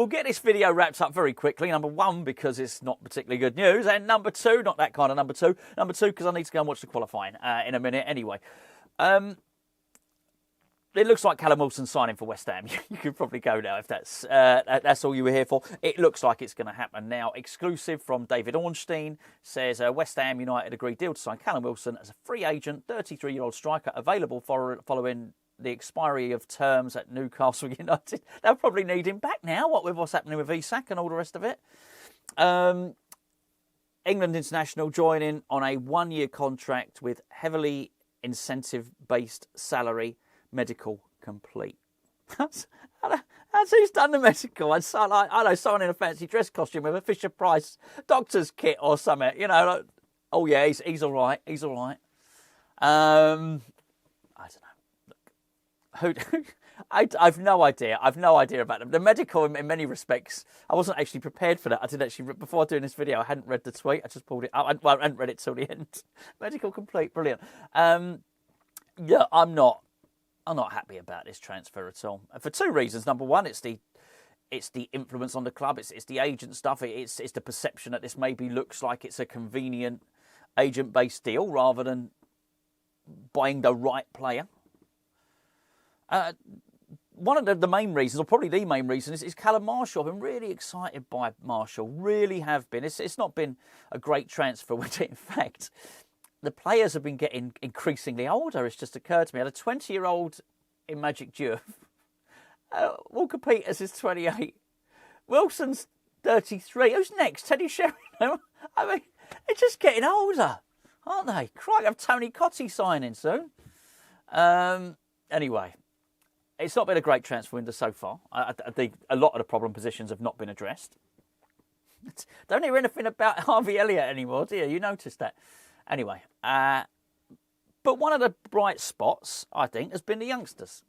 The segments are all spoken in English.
we'll get this video wrapped up very quickly. Number one, because it's not particularly good news. And number two, not that kind of number two. Number two, because I need to go and watch the qualifying in a minute anyway. It looks like Callum Wilson signing for West Ham. You could probably go now if that's all you were here for. It looks like it's going to happen now. Exclusive from David Ornstein says West Ham United agreed deal to sign Callum Wilson as a free agent, 33-year-old striker available following the expiry of terms at Newcastle United. They'll probably need him back now, what with what's happening with Isak and all the rest of it. England international joining on a one-year contract with heavily incentive-based salary. Medical complete. That's who's done the medical. I know someone in a fancy dress costume with a Fisher-Price doctor's kit or something. You know, like, oh yeah, he's all right. He's all right. I don't know. I've no idea. I've no idea about them. The medical, in many respects, I wasn't actually prepared for that. I did actually, before doing this video, I hadn't read the tweet. I just pulled it up. I hadn't read it till the end. Medical complete, brilliant. Yeah, I'm not happy about this transfer at all. And for two reasons. Number one, it's the influence on the club. It's the agent stuff. It's the perception that this maybe looks like it's a convenient agent-based deal rather than buying the right player. One of the main reasons, or probably the main reason, is Callum Marshall. I've been really excited by Marshall. Really have been. It's not been a great transfer. In fact, the players have been getting increasingly older. It's just occurred to me. I had a 20-year-old in Magic Diouf. Walker Peters is 28. Wilson's 33. Who's next? Teddy Sheringham? I mean, they're just getting older, aren't they? Crikey, have Tony Cottee signing soon. Anyway, it's not been a great transfer window so far. I think a lot of the problem positions have not been addressed. Don't hear anything about Harvey Elliott anymore, do you? You noticed that. Anyway, but one of the bright spots, I think, has been the youngsters.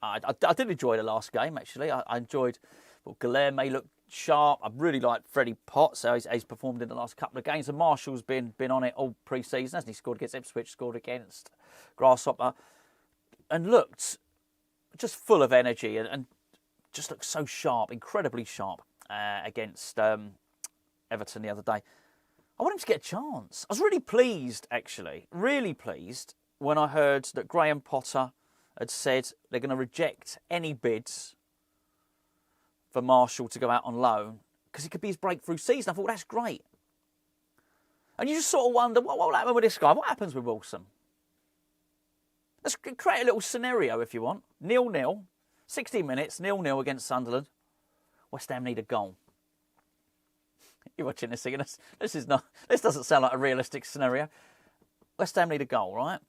I did enjoy the last game, actually. I enjoyed, well, Guilherme looked sharp. I really liked Freddie Potts, so he's performed in the last couple of games. And Marshall's been on it all pre-season, hasn't he? Scored against Ipswich, scored against Grasshopper, and looked just full of energy and just looked so sharp, incredibly sharp against Everton the other day. I want him to get a chance. I was really pleased, actually, really pleased when I heard that Graham Potter had said they're going to reject any bids for Marshall to go out on loan because it could be his breakthrough season. I thought, well, that's great. And you just sort of wonder, what will happen with this guy? What happens with Wilson? Let's create a little scenario, if you want. 0-0, 60 minutes, 0-0 against Sunderland. West Ham need a goal. You're watching this again. This doesn't sound like a realistic scenario. West Ham need a goal, right?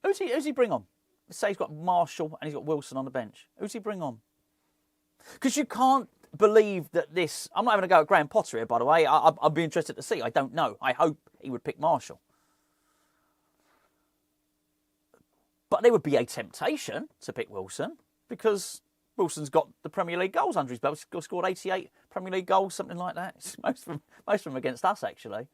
Who's he bring on? Let's say he's got Marshall and he's got Wilson on the bench. Who's he bring on? Because you can't believe that this... I'm not having a go at Graham Potter here, by the way. I'd be interested to see. I don't know. I hope he would pick Marshall. But there would be a temptation to pick Wilson because Wilson's got the Premier League goals under his belt. He's scored 88 Premier League goals, something like that. Most of them against us, actually.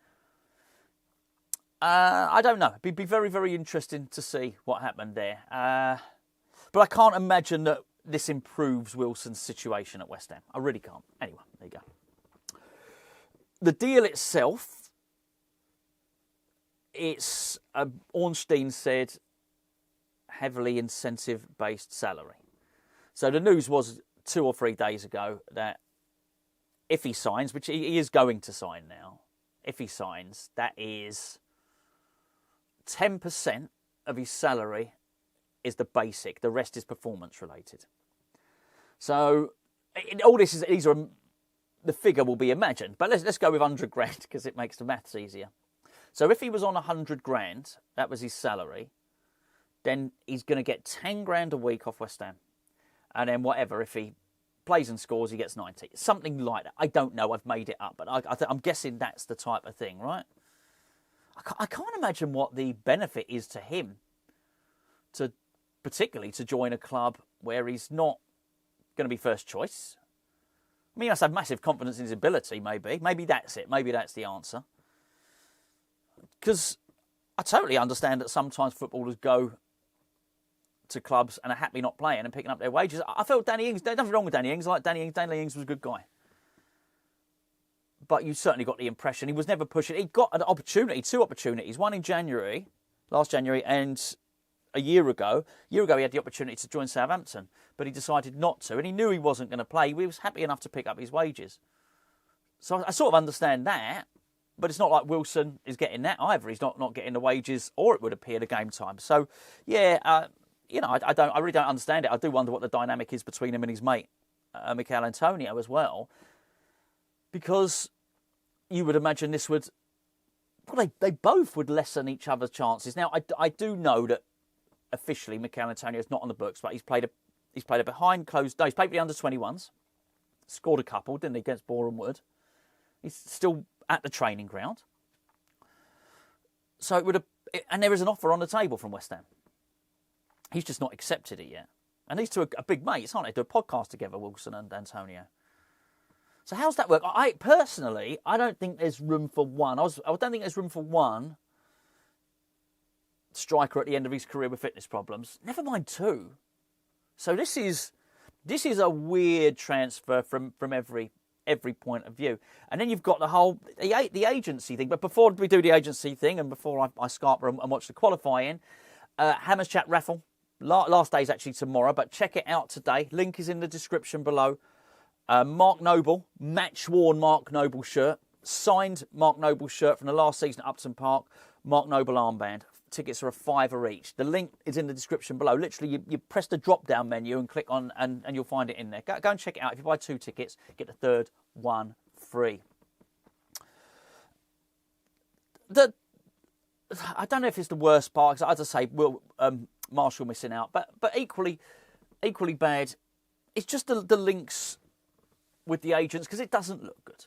I don't know. It'd be very, very interesting to see what happened there. But I can't imagine that this improves Wilson's situation at West Ham. I really can't. Anyway, there you go. The deal itself, it's, Ornstein said, heavily incentive-based salary. So the news was 2 or 3 days ago that if he signs, which he is going to sign now, if he signs, that is 10% of his salary is the basic. The rest is performance related. So all these are the figure will be imagined. But let's go with 100 grand because it makes the maths easier. So if he was on 100 grand, that was his salary, then he's going to get 10 grand a week off West Ham. And then whatever, if he plays and scores, he gets 90. Something like that. I don't know. I've made it up. But I'm guessing that's the type of thing, right? I can't imagine what the benefit is to him, particularly to join a club where he's not going to be first choice. I mean, he must have massive confidence in his ability, maybe. Maybe that's it. Maybe that's the answer. Because I totally understand that sometimes footballers go to clubs and are happy not playing and picking up their wages. I felt Danny Ings, there's nothing wrong with Danny Ings. I like Danny Ings. Danny Ings was a good guy. But you certainly got the impression he was never pushing. He got an opportunity, 2 opportunities, one in January, last January, and a year ago. A year ago he had the opportunity to join Southampton, but he decided not to, and he knew he wasn't going to play. He was happy enough to pick up his wages. So I sort of understand that, but it's not like Wilson is getting that either. He's not getting the wages, or it would appear the game time. So, yeah, I really don't understand it. I do wonder what the dynamic is between him and his mate, Mikel Antonio, as well, because you would imagine this would, well, they both would lessen each other's chances. Now, I do know that officially Mikel Antonio is not on the books, but he's played a behind closed. No, he's played for the under-21s, scored a couple, didn't he, against Boreham Wood. He's still at the training ground. So and there is an offer on the table from West Ham. He's just not accepted it yet. And these two are big mates, aren't they? Do a podcast together, Wilson and Antonio. So how's that work? Personally, I don't think there's room for one. I don't think there's room for one striker at the end of his career with fitness problems. Never mind 2. So this is a weird transfer from every point of view. And then you've got the agency thing. But before we do the agency thing, and before I scarper and watch the qualifying, Hammers Chat raffle. Last day is actually tomorrow, but check it out today. Link is in the description below. Mark Noble, match-worn Mark Noble shirt, signed Mark Noble shirt from the last season at Upton Park, Mark Noble armband. Tickets are a £5 each. The link is in the description below. Literally, you press the drop-down menu and click on, and you'll find it in there. Go and check it out. If you buy 2 tickets, get the third one free. I don't know if it's the worst part, because as I say, Marshall missing out, but equally bad. It's just the links with the agents, because it doesn't look good.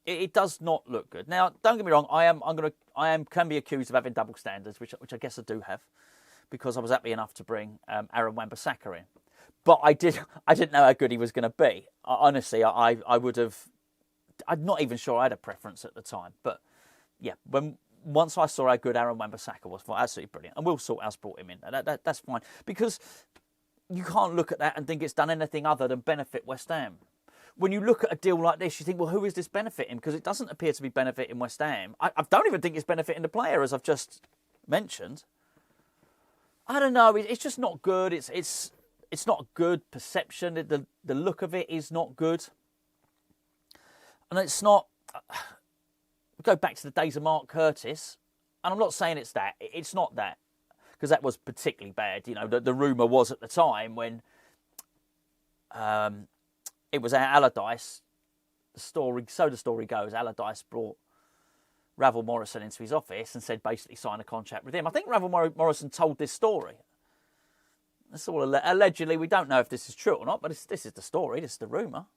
It does not look good. Now, don't get me wrong. I can be accused of having double standards, which I guess I do have, because I was happy enough to bring Aaron Wan-Bissaka in. But I didn't know how good he was going to be. Honestly, I would have. I'm not even sure I had a preference at the time. But yeah, once I saw how good Aaron Wan-Bissaka was, I thought absolutely brilliant. And Will Salthouse brought him in. That's fine, because you can't look at that and think it's done anything other than benefit West Ham. When you look at a deal like this, you think, well, who is this benefiting? Because it doesn't appear to be benefiting West Ham. I don't even think it's benefiting the player, as I've just mentioned. I don't know. It's just not good. It's not a good perception. The look of it is not good. And it's not. Go back to the days of Mark Curtis, and I'm not saying it's that. It's not that, because that was particularly bad. You know, the rumour was at the time when. It was Allardyce. The story goes, Allardyce brought Ravel Morrison into his office and said basically sign a contract with him. I think Ravel Morrison told this story. That's all allegedly. We don't know if this is true or not, but this is the story. This is the rumour.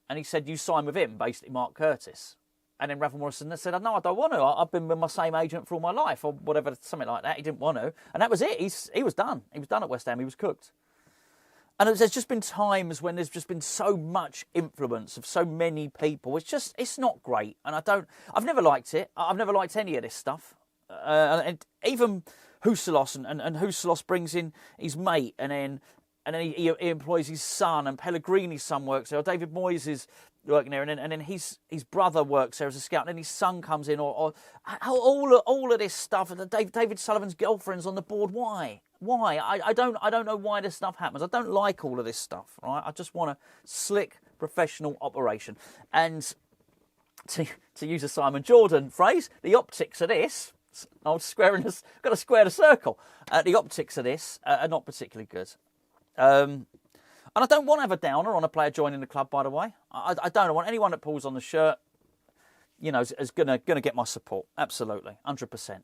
And he said, you sign with him, basically Mark Curtis. And then Ravel Morrison said, no, I don't want to. I've been with my same agent for all my life, or whatever, something like that. He didn't want to. And that was it. He was done. He was done at West Ham. He was cooked. And there's just been times when there's just been so much influence of so many people. It's not great. And I've never liked it. I've never liked any of this stuff. And even Huselos, and Huselos brings in his mate, and then he employs his son, and Pellegrini's son works there, or David Moyes is working there, and then his brother works there as a scout, and then his son comes in, or all of this stuff, and David Sullivan's girlfriend's on the board. Why? I don't know why this stuff happens. I don't like all of this stuff, right? I just want a slick, professional operation. And to use a Simon Jordan phrase, the optics of this, got to square the circle. The optics of this are not particularly good. And I don't want to have a downer on a player joining the club, by the way. I don't want anyone that pulls on the shirt, you know, is gonna get my support. Absolutely, 100%.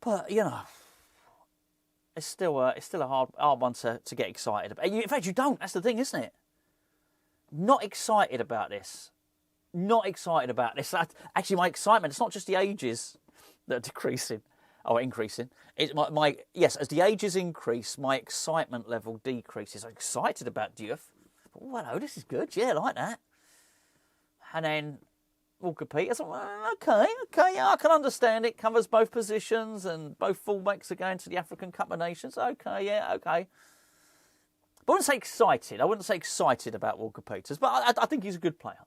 But you know, it's still a hard one to get excited about. In fact, you don't. That's the thing, isn't it? Not excited about this. Not excited about this. Actually, my excitement, it's not just the ages that are decreasing or increasing. Yes, as the ages increase, my excitement level decreases. I'm excited about Diouf. Oh, hello, this is good. Yeah, I like that. And then, Walker Peters. Okay, yeah, I can understand it. Covers both positions and both fullbacks are going to the African Cup of Nations. Okay, yeah, okay. But I wouldn't say excited. I wouldn't say excited about Walker Peters, but I think he's a good player.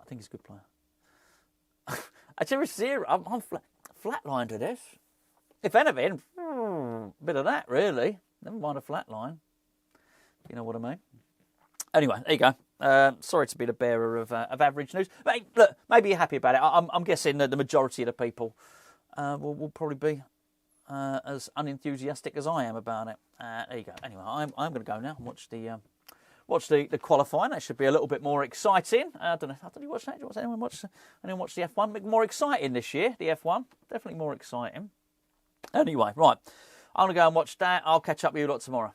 Actually, I'm flatlined to this. If anything, a bit of that, really. Never mind a flatline. You know what I mean? Anyway, there you go. Sorry to be the bearer of average news. But hey, look, maybe you're happy about it. I'm guessing that the majority of the people will probably be as unenthusiastic as I am about it. There you go. Anyway, I'm going to go now and watch the qualifying. That should be a little bit more exciting. I don't know. Did you watch that? Did anyone watch the F1? More exciting this year. The F1 definitely more exciting. Anyway, right. I'm going to go and watch that. I'll catch up with you lot tomorrow.